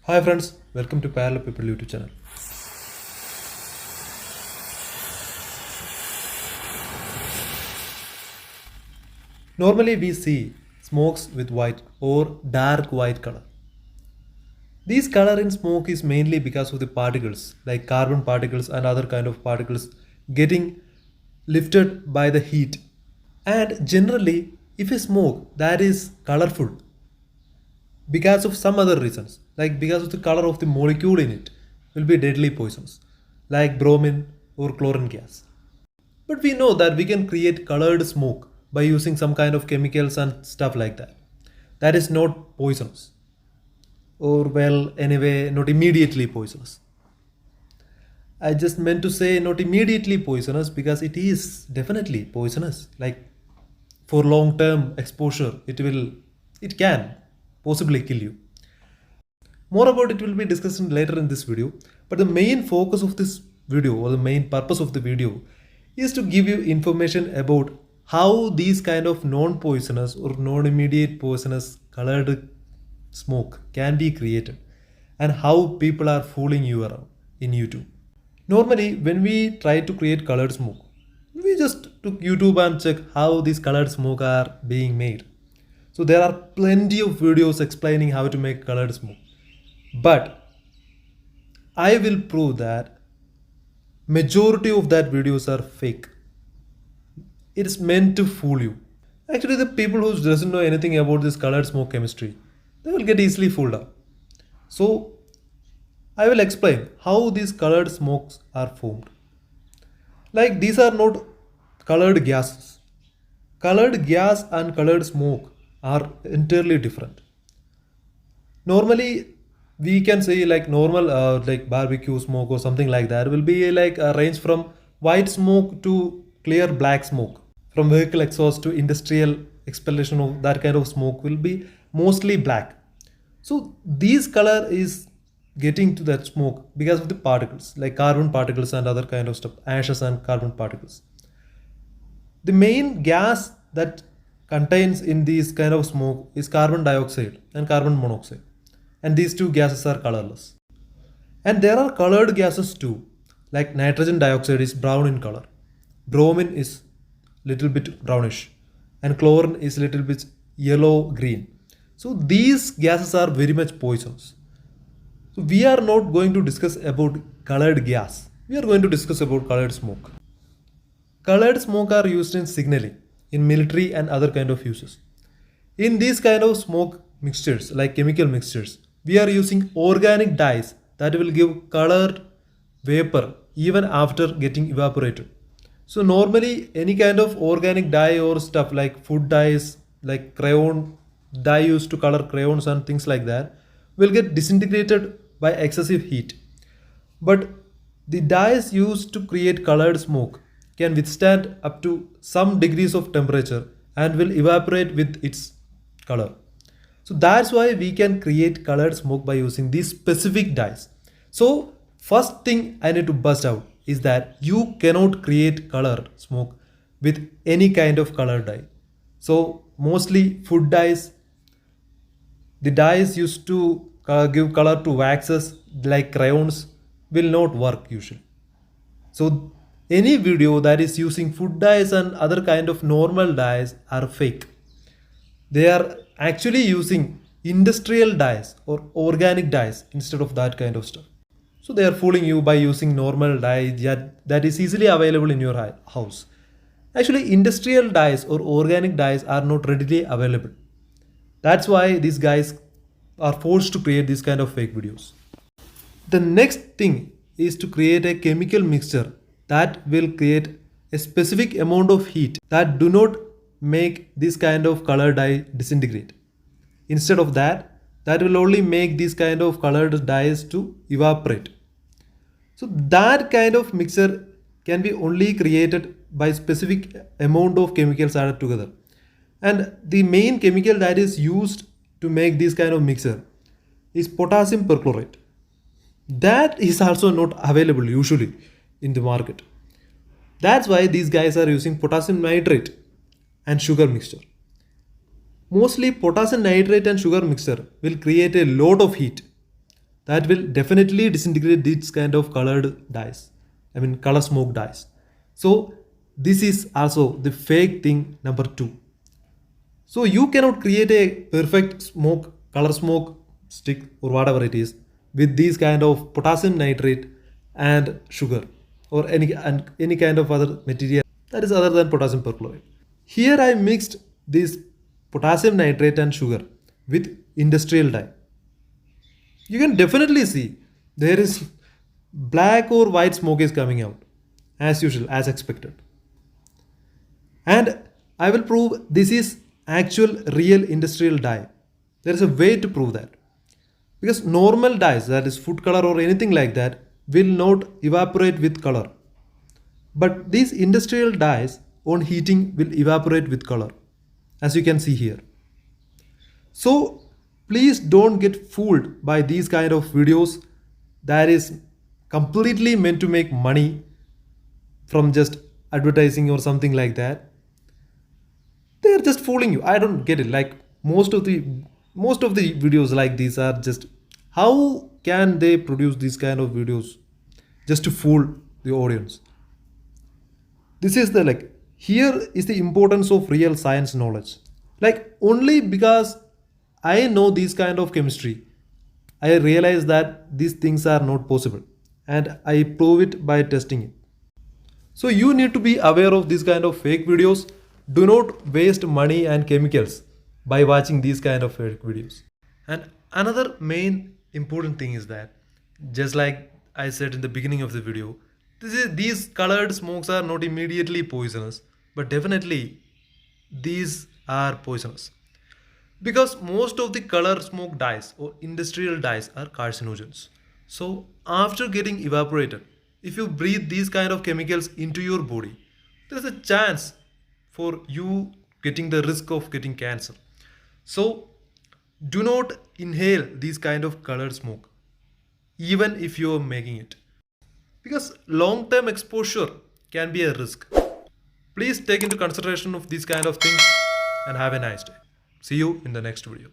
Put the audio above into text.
Hi friends, welcome to Parallel People YouTube channel. Normally we see smokes with white or dark white color. This color in smoke is mainly because of the particles like carbon particles and other kind of particles getting lifted by the heat. And generally if a smoke that is colorful because of some other reasons, like because of the color of the molecule in it, will be deadly poisonous, like bromine or chlorine gas. But we know that we can create colored smoke by using some kind of chemicals and stuff like that. That is not poisonous, or well, anyway, not immediately poisonous. I just meant to say not immediately poisonous because it is definitely poisonous. Like for long term exposure, it can possibly kill you. More about it will be discussed later in this video, but the main focus of this video or the main purpose of the video is to give you information about how these kind of non-poisonous or non-immediate poisonous colored smoke can be created and how people are fooling you around in YouTube. Normally, when we try to create colored smoke, we just took YouTube and check how these colored smoke are being made. So there are plenty of videos explaining how to make colored smoke. But I will prove that majority of that videos are fake. It's meant to fool you. Actually, the people who doesn't know anything about this colored smoke chemistry, they will get easily fooled up. So I will explain how these colored smokes are formed. Like these are not colored gases. Colored gas and colored smoke are entirely different. Normally we can say like normal like barbecue smoke or something like that will be like a range from white smoke to clear black smoke. From vehicle exhaust to industrial expellation of that kind of smoke will be mostly black. So this color is getting to that smoke because of the particles like carbon particles and other kind of stuff, ashes and carbon particles. The main gas that contains in this kind of smoke is carbon dioxide and carbon monoxide, and these two gases are colorless. And there are colored gases too, like nitrogen dioxide is brown in color, bromine is little bit brownish, and chlorine is little bit yellow green. So these gases are very much poisonous. So we are not going to discuss about colored gas. We are going to discuss about colored smoke. Colored smoke are used in signaling, in military and other kind of uses. In these kind of smoke mixtures, like chemical mixtures, we are using organic dyes that will give colored vapor even after getting evaporated. So normally any kind of organic dye or stuff like food dyes, like crayon dye used to color crayons and things like that, will get disintegrated by excessive heat. But the dyes used to create colored smoke can withstand up to some degrees of temperature and will evaporate with its color. So that's why we can create colored smoke by using these specific dyes. So first thing I need to bust out is that you cannot create color smoke with any kind of color dye. So mostly food dyes, the dyes used to give color to waxes like crayons will not work usually. So any video that is using food dyes and other kind of normal dyes are fake. They are actually using industrial dyes or organic dyes instead of that kind of stuff. So they are fooling you by using normal dye that is easily available in your house. Actually, industrial dyes or organic dyes are not readily available. That's why these guys are forced to create these kind of fake videos. The next thing is to create a chemical mixture that will create a specific amount of heat that do not make this kind of color dye disintegrate. Instead of that, that will only make these kind of colored dyes to evaporate. So that kind of mixture can be only created by specific amount of chemicals added together. And the main chemical that is used to make this kind of mixture is potassium perchlorate. That is also not available usually in the market. That's why these guys are using potassium nitrate and sugar mixture. Mostly potassium nitrate and sugar mixture will create a lot of heat. that will definitely disintegrate these kind of colored dyes. I mean color smoke dyes. So this is also the fake thing number two. So you cannot create a perfect smoke, color smoke stick or whatever it is with these kind of potassium nitrate and sugar or any kind of other material that is other than potassium perchlorate. Here I mixed this potassium nitrate and sugar with industrial dye. You can definitely see there is black or white smoke is coming out as usual, as expected. And I will prove this is actual real industrial dye. There is a way to prove that. Because normal dyes, that is food color or anything like that, will not evaporate with color. But these industrial dyes on heating will evaporate with color, as you can see here. So please don't get fooled by these kind of videos that is completely meant to make money from just advertising or something like that. They're just fooling you. I don't get it. Like most of the videos like these are just, how can they produce these kind of videos just to fool the audience? This is the like, here is the importance of real science knowledge. Like only because I know these kind of chemistry, I realize that these things are not possible and I prove it by testing it. So you need to be aware of these kind of fake videos. Do not waste money and chemicals by watching these kind of fake videos. And another main important thing is that, just like I said in the beginning of the video, these colored smokes are not immediately poisonous, but definitely these are poisonous. Because most of the color smoke dyes or industrial dyes are carcinogens. So after getting evaporated, if you breathe these kind of chemicals into your body, there's a chance for you getting the risk of getting cancer. So do not inhale these kind of colored smoke, even if you are making it, because long term exposure can be a risk. Please take into consideration of these kind of things and have a nice day. See you in the next video.